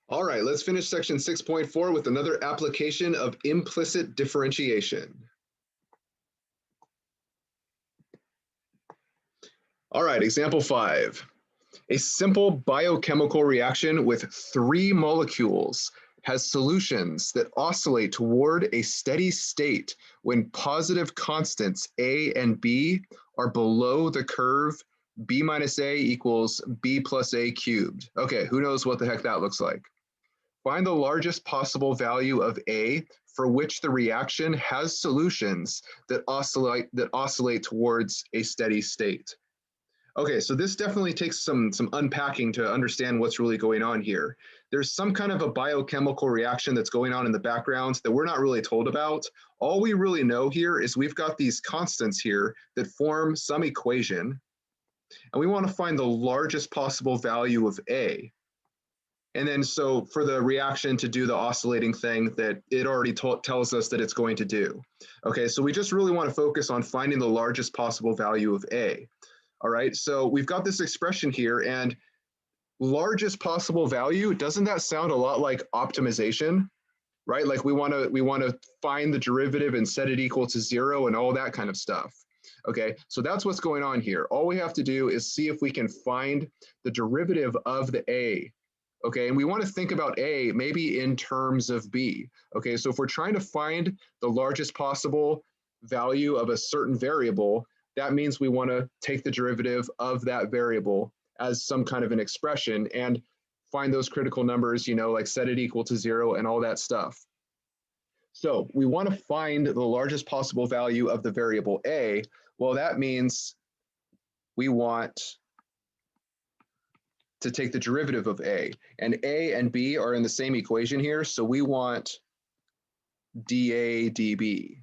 All right, let's finish section 6.4 with another application of implicit differentiation. All right, example 5. A simple biochemical reaction with 3 molecules has solutions that oscillate toward a steady state when positive constants A and B are below the curve B minus A equals B plus A cubed. Okay, who knows what the heck that looks like? Find the largest possible value of A for which the reaction has solutions that oscillate towards a steady state. Okay, so this definitely takes some unpacking to understand what's really going on here. There's some kind of a biochemical reaction that's going on in the background that we're not really told about. All we really know here is we've got these constants here that form some equation, and we want to find the largest possible value of A. And then so for the reaction to do the oscillating thing that it already tells us that it's going to do. Okay, so we just really want to focus on finding the largest possible value of A. All right, so we've got this expression here, and largest possible value, doesn't that sound a lot like optimization, right? Like we want to find the derivative and set it equal to 0 and all that kind of stuff. Okay, so that's what's going on here. All we have to do is see if we can find the derivative of the A. Okay, and we want to think about A maybe in terms of B. Okay, so if we're trying to find the largest possible value of a certain variable, that means we want to take the derivative of that variable as some kind of an expression and find those critical numbers, like set it equal to 0 and all that stuff. So we want to find the largest possible value of the variable A. Well, that means we want to take the derivative of A. And A and B are in the same equation here, so we want dA dB.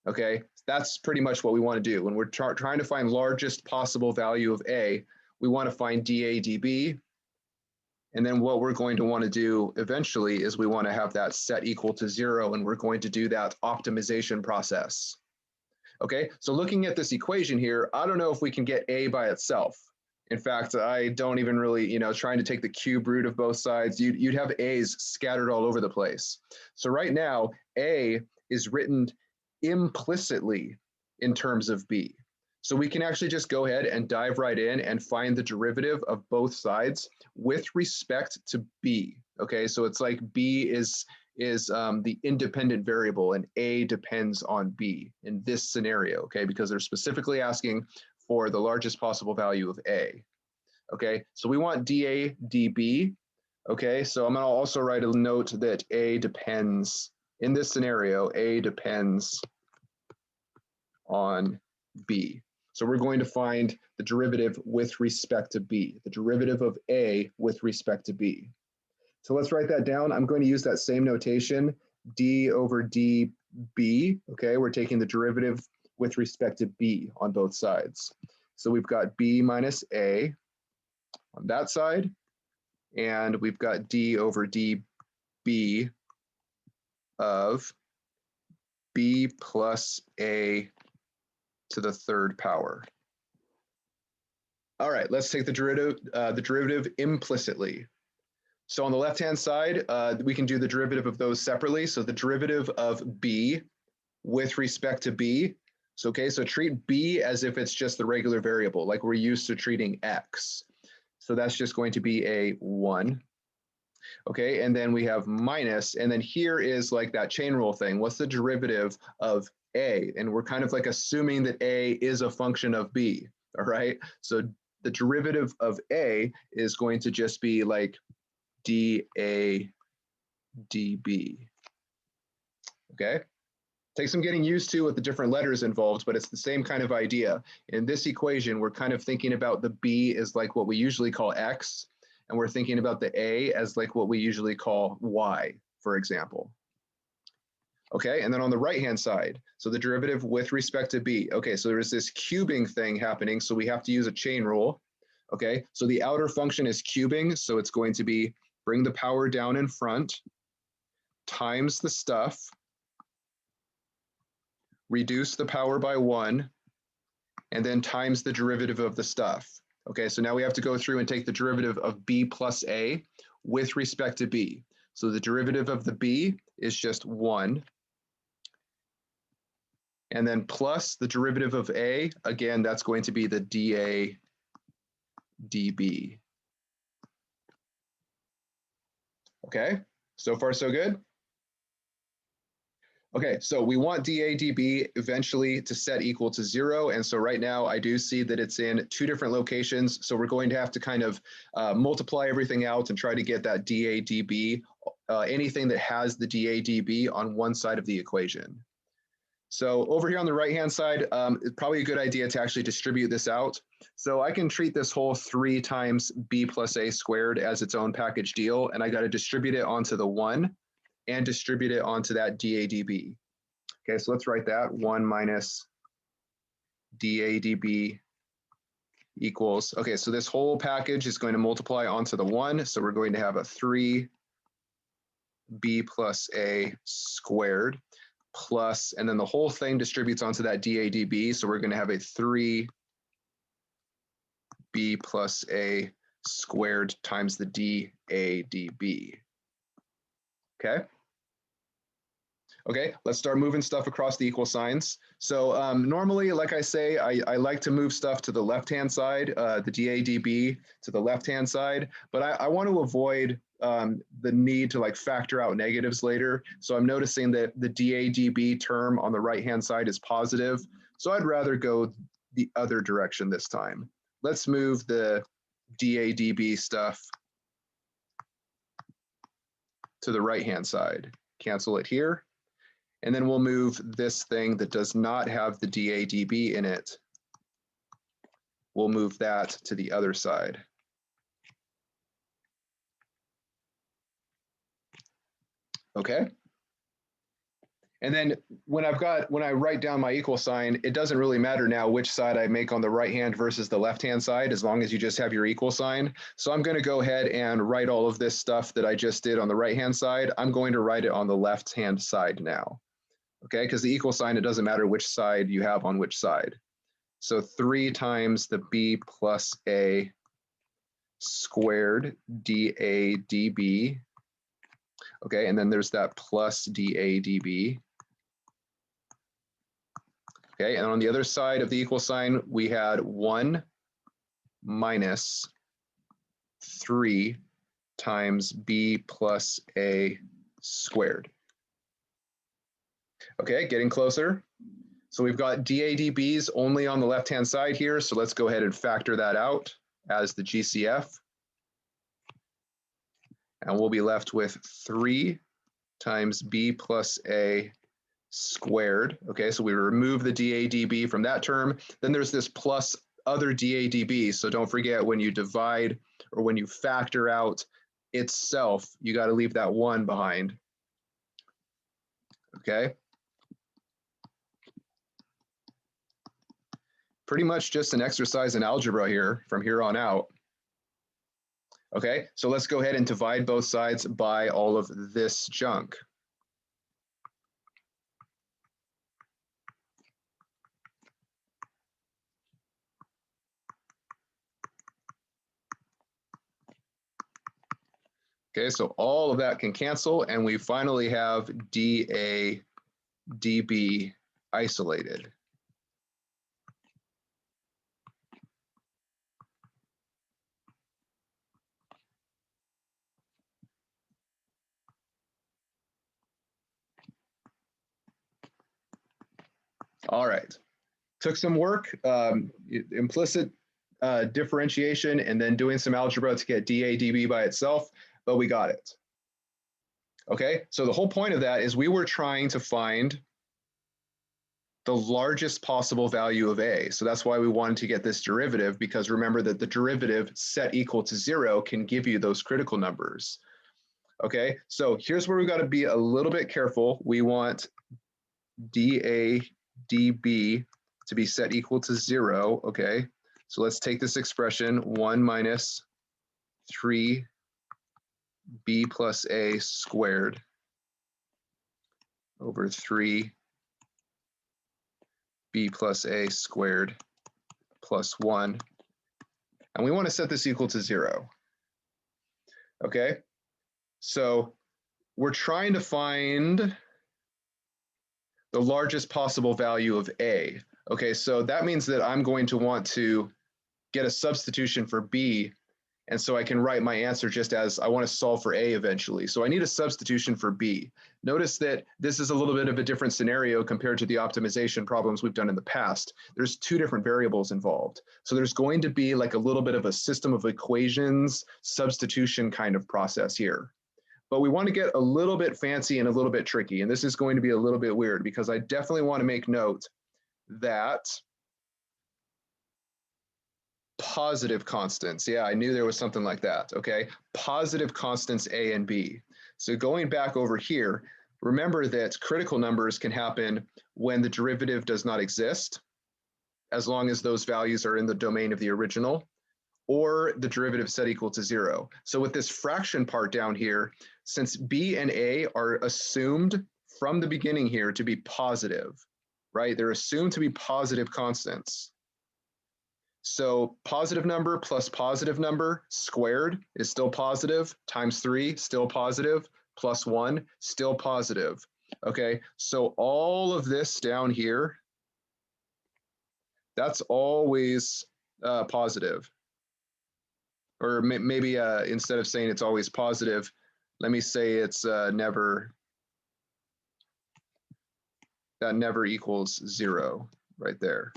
Okay, that's pretty much what we want to do. When we're trying to find largest possible value of A, we want to find dA dB. And then what we're going to want to do eventually is we want to have that set equal to 0, and we're going to do that optimization process. Okay, so looking at this equation here, I don't know if we can get A by itself. In fact, I don't even really, trying to take the cube root of both sides, you'd have A's scattered all over the place. So right now, A is written implicitly in terms of B. So we can actually just go ahead and dive right in and find the derivative of both sides with respect to B. Okay, so it's like B is the independent variable and A depends on B in this scenario, okay, because they're specifically asking for the largest possible value of A. Okay, so we want dA dB. Okay, so I'm going to also write a note that A depends, in this scenario, A depends on B. So we're going to find the derivative with respect to B, the derivative of A with respect to B. So let's write that down. I'm going to use that same notation, D over dB. Okay, we're taking the derivative with respect to B on both sides. So we've got B minus A on that side, and we've got D over dB of B plus A to the third power. All right, let's take the derivative implicitly. So on the left-hand side, we can do the derivative of those separately. So the derivative of B with respect to B. So, okay, so treat B as if it's just the regular variable, like we're used to treating X. So that's just going to be a 1. Okay, and then we have minus, and then here is like that chain rule thing. What's the derivative of A? And we're kind of like assuming that A is a function of B, all right? So the derivative of A is going to just be like dA dB, okay? Takes some getting used to with the different letters involved, but it's the same kind of idea. In this equation, we're kind of thinking about the B as like what we usually call X, and we're thinking about the A as like what we usually call Y, for example. Okay, and then on the right-hand side, so the derivative with respect to B. Okay, so there's this cubing thing happening, so we have to use a chain rule. Okay, so the outer function is cubing, so it's going to be bring the power down in front, times the stuff, reduce the power by 1, and then times the derivative of the stuff. Okay, so now we have to go through and take the derivative of B plus A. with respect to b. So the derivative of the b is just 1. And then plus the derivative of a, again, that's going to be the dA dB. Okay, so far so good? Okay, so we want dA dB eventually to set equal to 0. And so right now I do see that it's in 2 different locations. So we're going to have to kind of multiply everything out and try to get that dA dB, anything that has the dA dB on one side of the equation. So over here on the right-hand side, it's probably a good idea to actually distribute this out. So I can treat this whole 3 times b plus a squared as its own package deal, and I got to distribute it onto the 1 and distribute it onto that dA dB. Okay, so let's write that 1 minus dA dB equals, okay, so this whole package is going to multiply onto the 1, so we're going to have a 3b plus a squared plus, and then the whole thing distributes onto that dA dB, so we're going to have a 3b plus a squared times the dA dB. Okay. Okay, let's start moving stuff across the equal signs. So normally, like I say, I like to move stuff to the left-hand side, the dA dB to the left-hand side, but I want to avoid the need to like factor out negatives later. So I'm noticing that the dA dB term on the right-hand side is positive. So I'd rather go the other direction this time. Let's move the dA dB stuff to the right-hand side. Cancel it here. And then we'll move this thing that does not have the dA dB in it. We'll move that to the other side. Okay. And then when I write down my equal sign, it doesn't really matter now which side I make on the right hand versus the left hand side, as long as you just have your equal sign. So I'm going to go ahead and write all of this stuff that I just did on the right hand side. I'm going to write it on the left hand side now. Okay, because the equal sign, it doesn't matter which side you have on which side. So 3 times the b plus a squared dA dB. Okay, and then there's that plus dA dB. Okay, and on the other side of the equal sign, we had 1 minus 3 times b plus a squared. Okay, getting closer. So we've got dA dBs only on the left-hand side here, so let's go ahead and factor that out as the GCF. And we'll be left with 3 times b plus a squared. Okay, so we remove the dA dB from that term. Then there's this plus other dA dB. So don't forget, when you divide or when you factor out itself, you got to leave that 1 behind. Okay. Pretty much just an exercise in algebra here from here on out. Okay, so let's go ahead and divide both sides by all of this junk. Okay, so all of that can cancel, and we finally have dA dB isolated. All right, took some work, implicit differentiation, and then doing some algebra to get dA dB by itself, but we got it. Okay, so the whole point of that is we were trying to find the largest possible value of a. So that's why we wanted to get this derivative, because remember that the derivative set equal to 0 can give you those critical numbers. Okay, so here's where we've got to be a little bit careful. We want dA dB to be set equal to 0. Okay, so let's take this expression, 1 minus 3b plus a squared over 3b plus a squared plus 1. And we want to set this equal to 0. Okay, So we're trying to find the largest possible value of A. Okay, so that means that I'm going to want to get a substitution for B, and so I can write my answer just as I want to solve for A eventually. So I need a substitution for B. Notice that this is a little bit of a different scenario compared to the optimization problems we've done in the past. There's two different variables involved. So there's going to be like a little bit of a system of equations substitution kind of process here. But we want to get a little bit fancy and a little bit tricky. And this is going to be a little bit weird because I definitely want to make note that positive constants. Yeah, I knew there was something like that. Okay, positive constants A and B. So going back over here, remember that critical numbers can happen when the derivative does not exist, as long as those values are in the domain of the original, or the derivative set equal to 0. So with this fraction part down here, since B and A are assumed from the beginning here to be positive, right? They're assumed to be positive constants. So positive number plus positive number squared is still positive, times 3, still positive, plus 1, still positive. Okay, so all of this down here, that's always positive. Or maybe instead of saying it's always positive, let me say it's never equals 0 right there.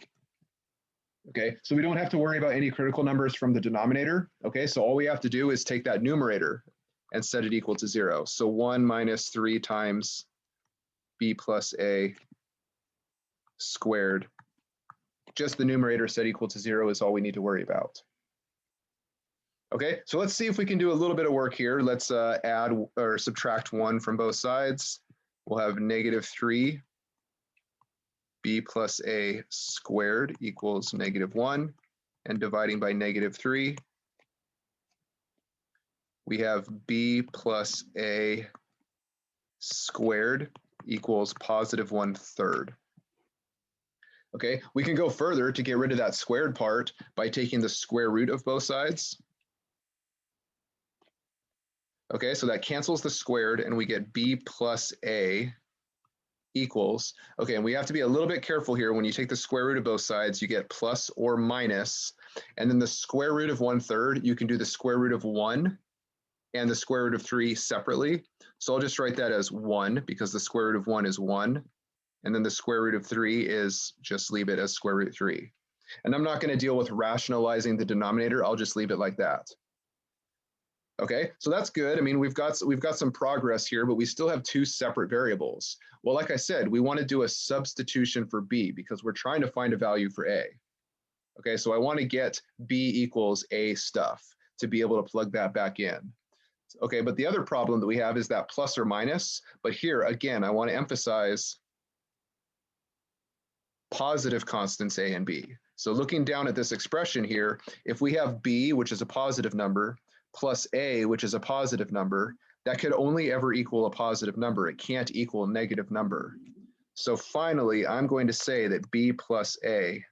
Okay, so we don't have to worry about any critical numbers from the denominator. Okay, so all we have to do is take that numerator and set it equal to 0. So 1 minus 3 times B plus A squared. Just the numerator set equal to 0 is all we need to worry about. Okay, so let's see if we can do a little bit of work here. Let's add or subtract 1 from both sides. We'll have negative 3 B plus A squared equals negative 1. And dividing by negative 3, we have B plus A squared equals positive 1/3. Okay, we can go further to get rid of that squared part by taking the square root of both sides. Okay, so that cancels the squared and we get B plus A equals, okay, and we have to be a little bit careful here. When you take the square root of both sides, you get plus or minus, and then the square root of 1/3, you can do the square root of 1 and the square root of 3 separately. So I'll just write that as 1 because the square root of 1 is 1, and then the square root of 3 is, just leave it as square root 3. And I'm not going to deal with rationalizing the denominator. I'll just leave it like that. Okay, so that's good. I mean, we've got some progress here, but we still have two separate variables. Well, like I said, we want to do a substitution for B because we're trying to find a value for A. Okay, so I want to get B equals A stuff to be able to plug that back in. Okay, but the other problem that we have is that plus or minus. But here, again, I want to emphasize positive constants A and B. So looking down at this expression here, if we have B, which is a positive number, plus A, which is a positive number, that could only ever equal a positive number. It can't equal a negative number. So finally, I'm going to say that B plus A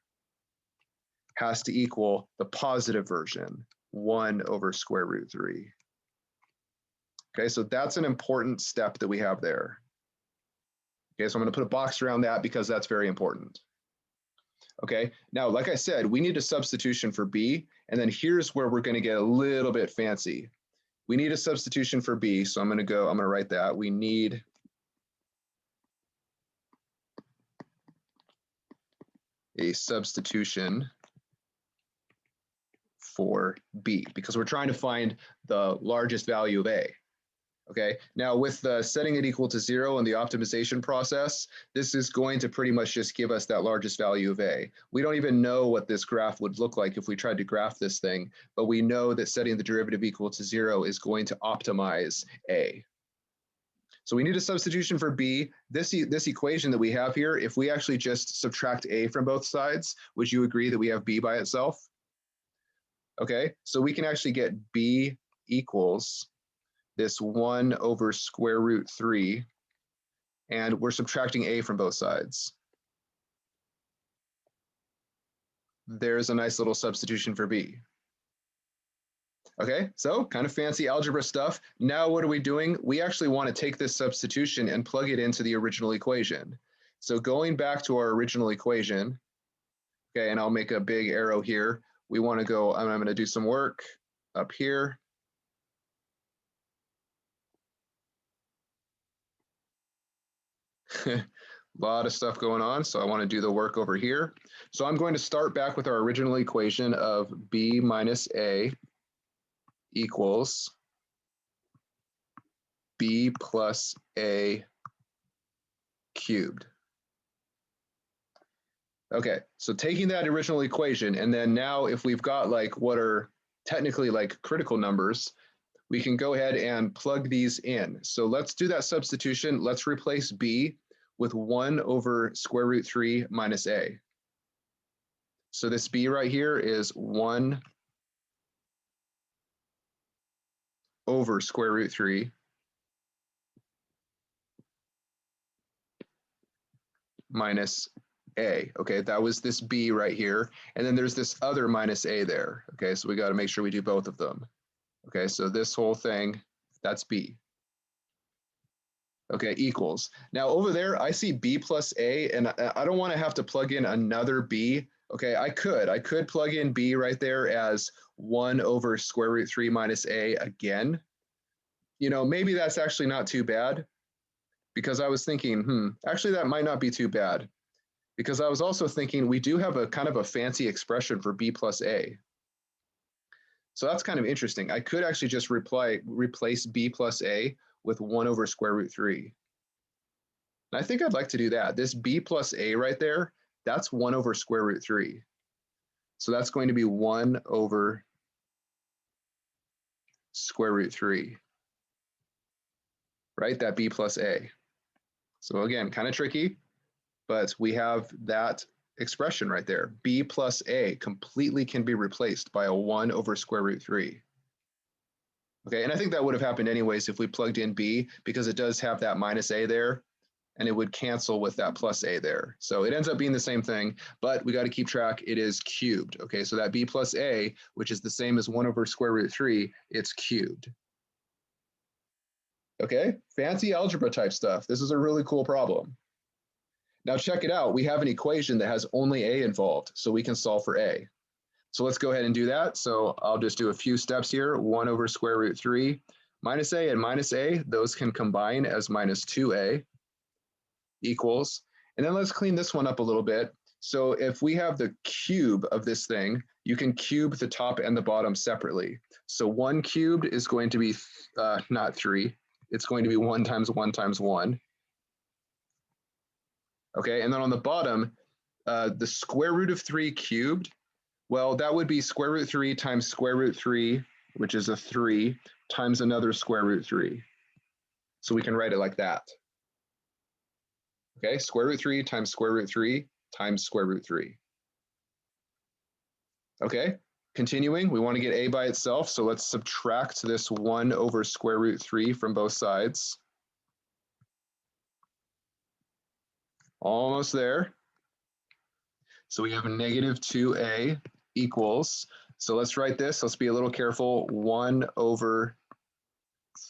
has to equal the positive version, 1 over square root 3. Okay, so that's an important step that we have there. Okay, so I'm going to put a box around that because that's very important. Okay, now, like I said, we need a substitution for B, and then here's where we're going to get a little bit fancy. We need a substitution for B, so I'm going to write that. We need a substitution for B because we're trying to find the largest value of A. Okay, now with setting it equal to 0 in the optimization process, this is going to pretty much just give us that largest value of A. We don't even know what this graph would look like if we tried to graph this thing, but we know that setting the derivative equal to 0 is going to optimize A. So we need a substitution for B. This equation that we have here, if we actually just subtract A from both sides, would you agree that we have B by itself? Okay, so we can actually get B equals this 1 over square root 3, and we're subtracting A from both sides. There's a nice little substitution for B. Okay, so kind of fancy algebra stuff. Now what are we doing? We actually want to take this substitution and plug it into the original equation. So going back to our original equation, okay, and I'll make a big arrow here. We want to go, I'm going to do some work up here. A lot of stuff going on, so I want to do the work over here. So I'm going to start back with our original equation of b minus a equals b plus a cubed. Okay, so taking that original equation, and then now if we've got like what are technically like critical numbers, we can go ahead and plug these in. So let's do that substitution. Let's replace b with 1 over square root 3 minus a. So this b right here is 1 over square root 3 minus a. Okay, that was this b right here. And then there's this other minus a there. Okay, so we got to make sure we do both of them. Okay, so this whole thing, that's b. Okay, equals. Now over there, I see b plus a, and I don't want to have to plug in another b. Okay, I could plug in b right there as 1 over square root 3 minus a again. You know, maybe that's actually not too bad, because I was thinking, actually that might not be too bad, because I was also thinking we do have a kind of a fancy expression for b plus a. So that's kind of interesting. I could actually just replace b plus a with 1 over square root 3. And I think I'd like to do that. This b plus a right there, that's 1 over square root 3. So that's going to be 1 over square root 3, right? That b plus a. So again, kind of tricky, but we have that expression right there. B plus a completely can be replaced by a 1 over square root 3. Okay, and I think that would have happened anyways if we plugged in b, because it does have that minus a there, and it would cancel with that plus a there. So it ends up being the same thing, but we got to keep track. It is cubed. Okay, so that b plus a, which is the same as 1 over square root 3, it's cubed. Okay, fancy algebra type stuff. This is a really cool problem. Now check it out. We have an equation that has only a involved, so we can solve for a. So let's go ahead and do that. So I'll just do a few steps here. 1 over square root 3 minus a and minus a, those can combine as minus 2a equals. And then let's clean this one up a little bit. So if we have the cube of this thing, you can cube the top and the bottom separately. So 1 cubed is going to be not 3. It's going to be 1 times 1 times 1. Okay, and then on the bottom, the square root of 3 cubed, well, that would be square root 3 times square root 3, which is a 3, times another square root 3. So we can write it like that. Okay, square root 3 times square root 3 times square root 3. Okay, continuing, we want to get a by itself, so let's subtract this 1 over square root 3 from both sides. Almost there. So we have a negative 2a equals, so let's write this, let's be a little careful, 1 over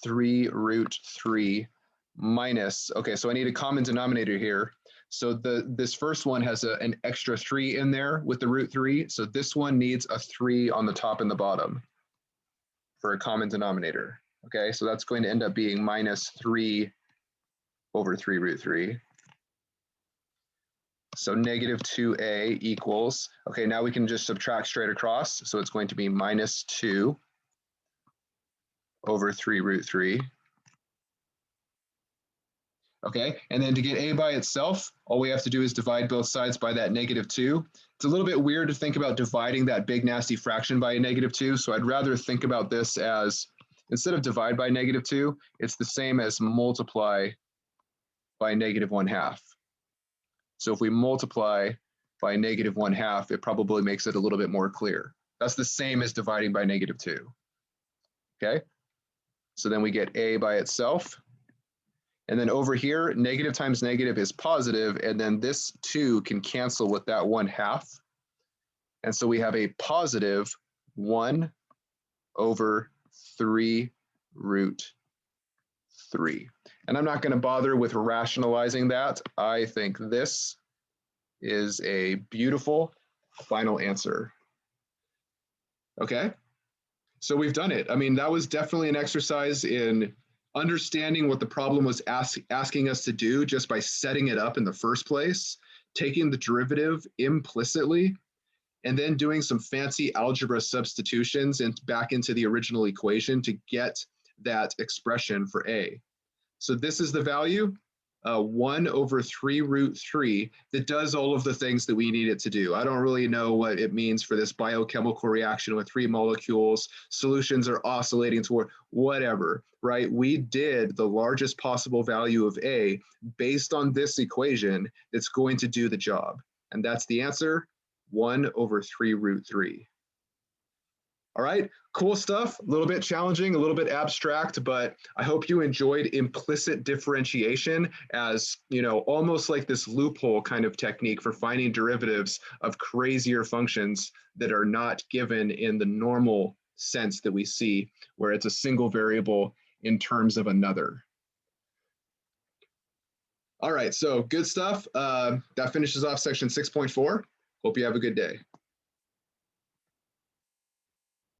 3 root 3 minus, okay, so I need a common denominator here. So this first one has an extra 3 in there with the root 3, so this one needs a 3 on the top and the bottom for a common denominator. Okay, so that's going to end up being minus 3 over 3 root 3. So negative 2a equals, okay, now we can just subtract straight across. So it's going to be minus 2 over 3 root 3. Okay, and then to get a by itself, all we have to do is divide both sides by that negative 2. It's a little bit weird to think about dividing that big nasty fraction by a negative 2, so I'd rather think about this as, instead of divide by negative 2, it's the same as multiply by negative 1/2. So if we multiply by negative 1/2, it probably makes it a little bit more clear. That's the same as dividing by negative 2. Okay, so then we get a by itself. And then over here, negative times negative is positive, and then this 2 can cancel with that 1/2. And so we have a positive 1 over 3 root 3. And I'm not going to bother with rationalizing that. I think this is a beautiful final answer. Okay, so we've done it. I mean, that was definitely an exercise in understanding what the problem was asking us to do just by setting it up in the first place, taking the derivative implicitly, and then doing some fancy algebra substitutions and back into the original equation to get that expression for A. So this is the value, 1 over 3 root 3, that does all of the things that we need it to do. I don't really know what it means for this biochemical reaction with 3 molecules. Solutions are oscillating toward whatever, right? We did the largest possible value of A based on this equation that's going to do the job. And that's the answer, 1 over 3 root 3. All right, cool stuff. A little bit challenging, a little bit abstract, but I hope you enjoyed implicit differentiation as, almost like this loophole kind of technique for finding derivatives of crazier functions that are not given in the normal sense that we see, where it's a single variable in terms of another. All right, so good stuff. That finishes off section 6.4. Hope you have a good day.